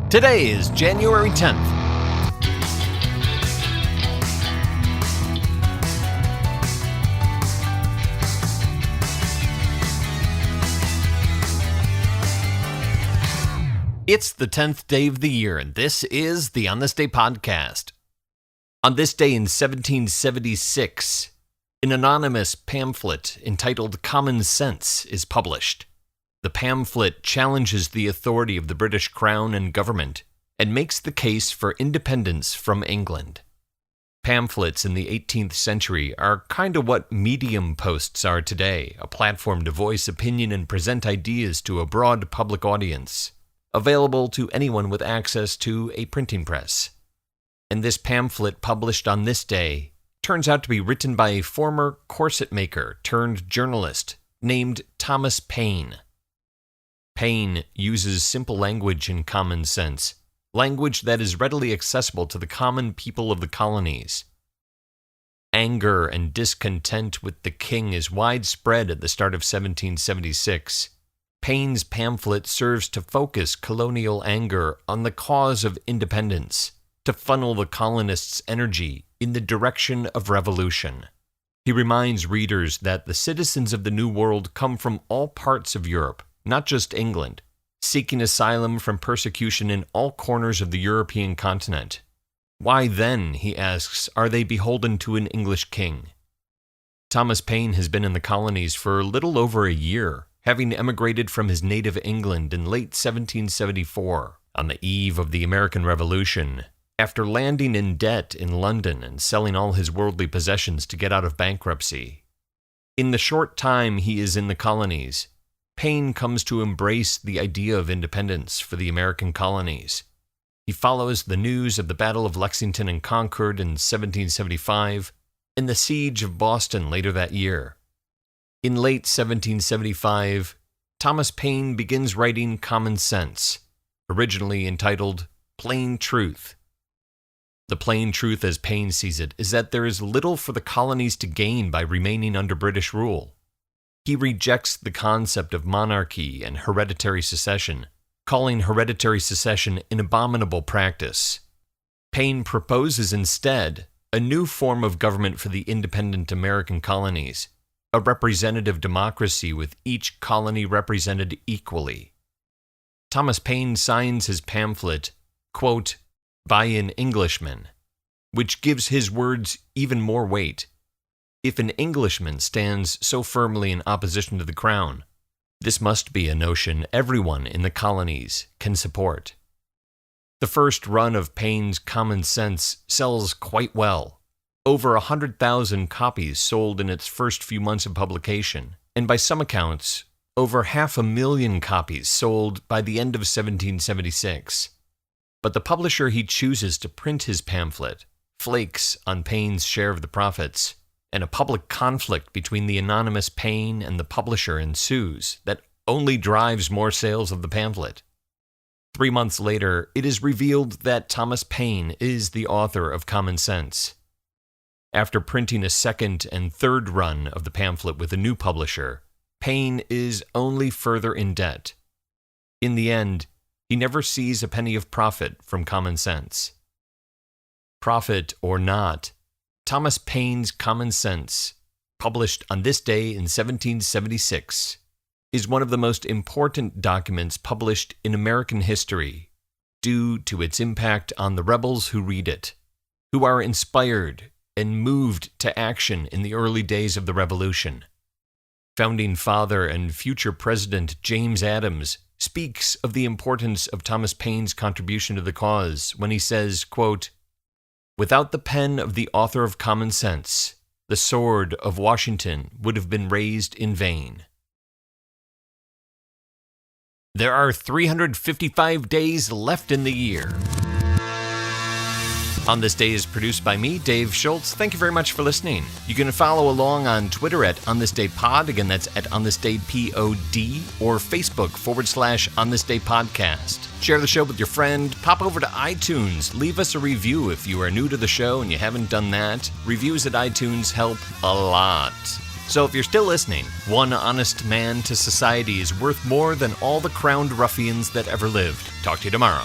Today is January 10th. It's the 10th day of the year, and this is the On This Day podcast. On this day in 1776, an anonymous pamphlet entitled Common Sense is published. The pamphlet challenges the authority of the British Crown and government and makes the case for independence from England. Pamphlets in the 18th century are kind of what medium posts are today, a platform to voice opinion and present ideas to a broad public audience, available to anyone with access to a printing press. And this pamphlet published on this day turns out to be written by a former corset maker turned journalist named Thomas Paine. Paine uses simple language and common sense, language that is readily accessible to the common people of the colonies. Anger and discontent with the king is widespread at the start of 1776. Paine's pamphlet serves to focus colonial anger on the cause of independence, to funnel the colonists' energy in the direction of revolution. He reminds readers that the citizens of the New World come from all parts of Europe, not just England, seeking asylum from persecution in all corners of the European continent. Why then, he asks, are they beholden to an English king? Thomas Paine has been in the colonies for a little over a year, having emigrated from his native England in late 1774, on the eve of the American Revolution, after landing in debt in London and selling all his worldly possessions to get out of bankruptcy. In the short time he is in the colonies, Paine comes to embrace the idea of independence for the American colonies. He follows the news of the Battle of Lexington and Concord in 1775 and the Siege of Boston later that year. In late 1775, Thomas Paine begins writing Common Sense, originally entitled Plain Truth. The plain truth, as Paine sees it, is that there is little for the colonies to gain by remaining under British rule. He rejects the concept of monarchy and hereditary succession, calling hereditary succession an abominable practice. Paine proposes instead a new form of government for the independent American colonies, a representative democracy with each colony represented equally. Thomas Paine signs his pamphlet, quote, by an Englishman, which gives his words even more weight. If an Englishman stands so firmly in opposition to the crown, this must be a notion everyone in the colonies can support. The first run of Paine's Common Sense sells quite well. Over 100,000 copies sold in its first few months of publication, and by some accounts, over 500,000 copies sold by the end of 1776. But the publisher he chooses to print his pamphlet flakes on Paine's share of the profits, and a public conflict between the anonymous Paine and the publisher ensues that only drives more sales of the pamphlet. 3 months later, it is revealed that Thomas Paine is the author of Common Sense. After printing a second and third run of the pamphlet with a new publisher, Paine is only further in debt. In the end, he never sees a penny of profit from Common Sense. Profit or not, Thomas Paine's Common Sense, published on this day in 1776, is one of the most important documents published in American history, due to its impact on the rebels who read it, who are inspired and moved to action in the early days of the Revolution. Founding father and future President James Adams speaks of the importance of Thomas Paine's contribution to the cause when he says, quote, without the pen of the author of Common Sense, the sword of Washington would have been raised in vain. There are 355 days left in the year. On This Day is produced by me, Dave Schultz. Thank you very much for listening. You can follow along on Twitter at OnThisDayPod. Again, that's at OnThisDayPod, or Facebook /OnThisDayPodcast. Share the show with your friend. Pop over to iTunes. Leave us a review if you are new to the show and you haven't done that. Reviews at iTunes help a lot. So if you're still listening, one honest man to society is worth more than all the crowned ruffians that ever lived. Talk to you tomorrow.